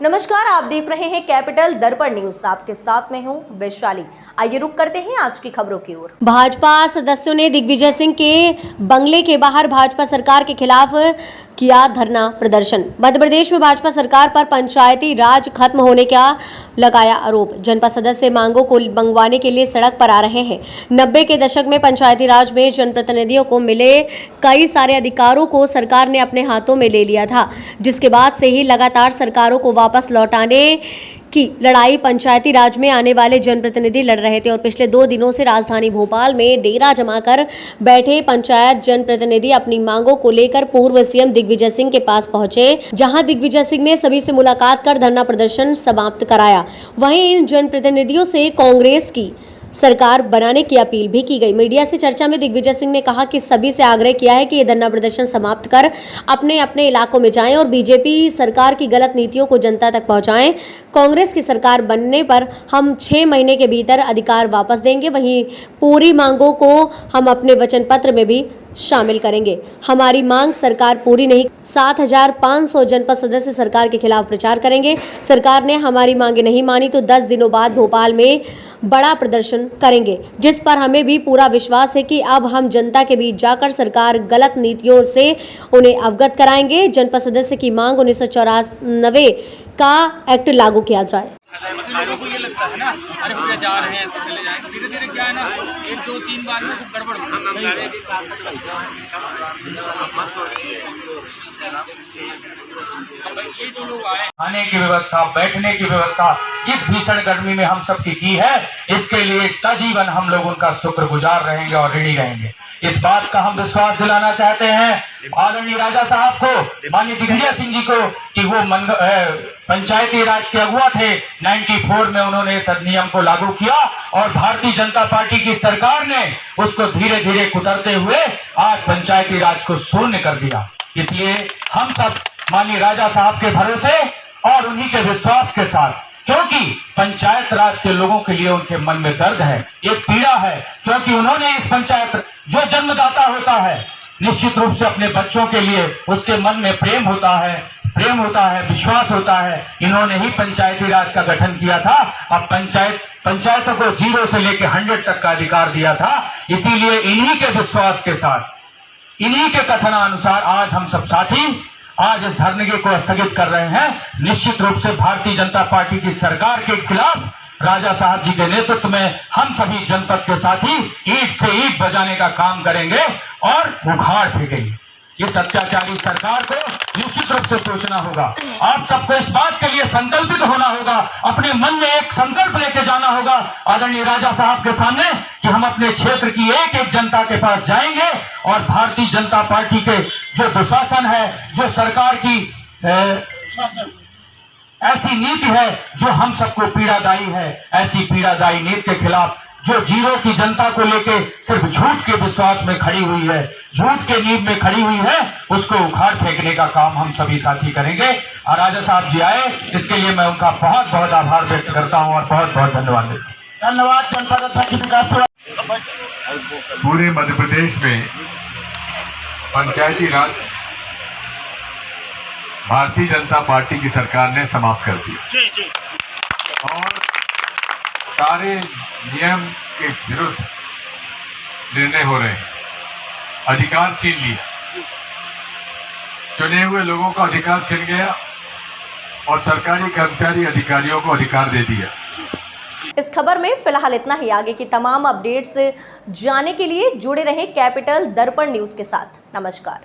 नमस्कार, आप देख रहे हैं कैपिटल दर्पण न्यूज। आपके साथ में हूं वैशाली। आइए रुक करते हैं आज की खबरों की ओर। भाजपा सदस्यों ने दिग्विजय सिंह के बंगले के बाहर भाजपा सरकार के खिलाफ किया धरना प्रदर्शन। मध्य प्रदेश में भाजपा सरकार पर पंचायती राज खत्म होने का लगाया आरोप। जनपद सदस्य मांगों को मंगवाने के लिए सड़क पर आ रहे हैं। 90 के दशक में पंचायती राज में जनप्रतिनिधियों को मिले कई सारे अधिकारों को सरकार ने अपने हाथों में ले लिया था, जिसके बाद से ही लगातार सरकारों को वापस लौटाने की लड़ाई पंचायती राज में आने वाले जनप्रतिनिधि लड़ रहे थे। और पिछले 2 दिनों से राजधानी भोपाल में डेरा जमाकर बैठे पंचायत जनप्रतिनिधि अपनी मांगों को लेकर पूर्व सीएम दिग्विजय सिंह के पास पहुंचे, जहां दिग्विजय सिंह ने सभी से मुलाकात कर धरना प्रदर्शन समाप्त कराया। वहीं इन जनप्रतिनिधियों से कांग्रेस की सरकार बनाने की अपील भी की गई। मीडिया से चर्चा में दिग्विजय सिंह ने कहा कि सभी से आग्रह किया है कि ये धरना प्रदर्शन समाप्त कर अपने अपने इलाकों में जाएं और बीजेपी सरकार की गलत नीतियों को जनता तक पहुंचाएं। कांग्रेस की सरकार बनने पर हम 6 महीने के भीतर अधिकार वापस देंगे। वहीं पूरी मांगों को हम अपने वचन पत्र में भी शामिल करेंगे। हमारी मांग सरकार पूरी नहीं, 7500 जनपद सदस्य सरकार के खिलाफ प्रचार करेंगे। सरकार ने हमारी मांगे नहीं मानी तो 10 दिनों बाद भोपाल में बड़ा प्रदर्शन करेंगे, जिस पर हमें भी पूरा विश्वास है कि अब हम जनता के बीच जाकर सरकार गलत नीतियों से उन्हें अवगत कराएंगे। जनपद सदस्य की मांग 1994 का एक्ट लागू किया जाए। लोगों को ये लगता है ना, अरे भैया जा रहे हैं ऐसे चले जाएंगे। धीरे धीरे क्या है ना, 1 2 3 बार में सब गड़बड़ ये जो लोग आए, खाने की व्यवस्था, बैठने की व्यवस्था इस भीषण गर्मी में हम सब की है। इसके लिए आजीवन हम लोग उनका शुक्रगुजार रहेंगे और ऋणी रहेंगे। इस बात का हम विश्वास दिलाना चाहते हैं आदरणीय राजा साहब को, माननीय दिग्विजय सिंह जी को, कि वो पंचायती राज के अगुआ थे। 94 में उन्होंने इस अधिनियम को लागू किया और भारतीय जनता पार्टी की सरकार ने उसको धीरे धीरे कुतरते हुए आज पंचायती राज को शून्य कर दिया। इसलिए हम सब माननीय राजा साहब के भरोसे और उन्हीं के विश्वास के साथ, क्योंकि पंचायत राज के लोगों के लिए उनके मन में दर्द है, एक पीड़ा है, क्योंकि उन्होंने इस पंचायत, जो जन्मदाता होता है निश्चित रूप से अपने बच्चों के लिए उसके मन में प्रेम होता है, विश्वास होता है। इन्होंने ही पंचायती राज का गठन किया था। अब पंचायतों को 0 से लेकर 100 तक का अधिकार दिया था। इसीलिए इन्हीं के विश्वास के साथ, इन्हीं के कथनानुसार आज हम सब साथी आज इस धरने को स्थगित कर रहे हैं। निश्चित रूप से भारतीय जनता पार्टी की सरकार के खिलाफ राजा साहब जी के नेतृत्व में हम सभी जनपद के साथी ईंट से ईंट बजाने का काम करेंगे और उखाड़ फेंकेंगे। इस अत्याचारी सरकार को निश्चित रूप से सोचना होगा। आप सबको इस बात के लिए संकल्पित होना होगा, अपने मन में एक संकल्प लेके जाना होगा आदरणीय राजा साहब के सामने कि हम अपने क्षेत्र की एक एक जनता के पास जाएंगे और भारतीय जनता पार्टी के जो दुशासन है, जो सरकार की ऐसी नीति है जो हम सबको पीड़ादायी है, ऐसी पीड़ादायी नीति के खिलाफ जो 0 की जनता को लेके सिर्फ झूठ के विश्वास में खड़ी हुई है, झूठ के नींव में खड़ी हुई है, उसको उखाड़ फेंकने का काम हम सभी साथी करेंगे। और राजा साहब जी आए, इसके लिए मैं उनका बहुत बहुत आभार व्यक्त करता हूं और बहुत बहुत धन्यवाद देता हूं। धन्यवाद। जनपद अध्यक्ष विकास पूरे मध्य प्रदेश में पंचायती राज भारतीय जनता पार्टी की सरकार ने समाप्त कर दिया और सारे नियम के विरुद्ध निर्णय हो रहे हैं। अधिकार छीन लिया, चुने हुए लोगों का अधिकार छीन गया और सरकारी कर्मचारी अधिकारियों को अधिकार दे दिया। इस खबर में फिलहाल इतना ही। आगे की तमाम अपडेट्स जानने के लिए जुड़े रहें कैपिटल दर्पण न्यूज के साथ। नमस्कार।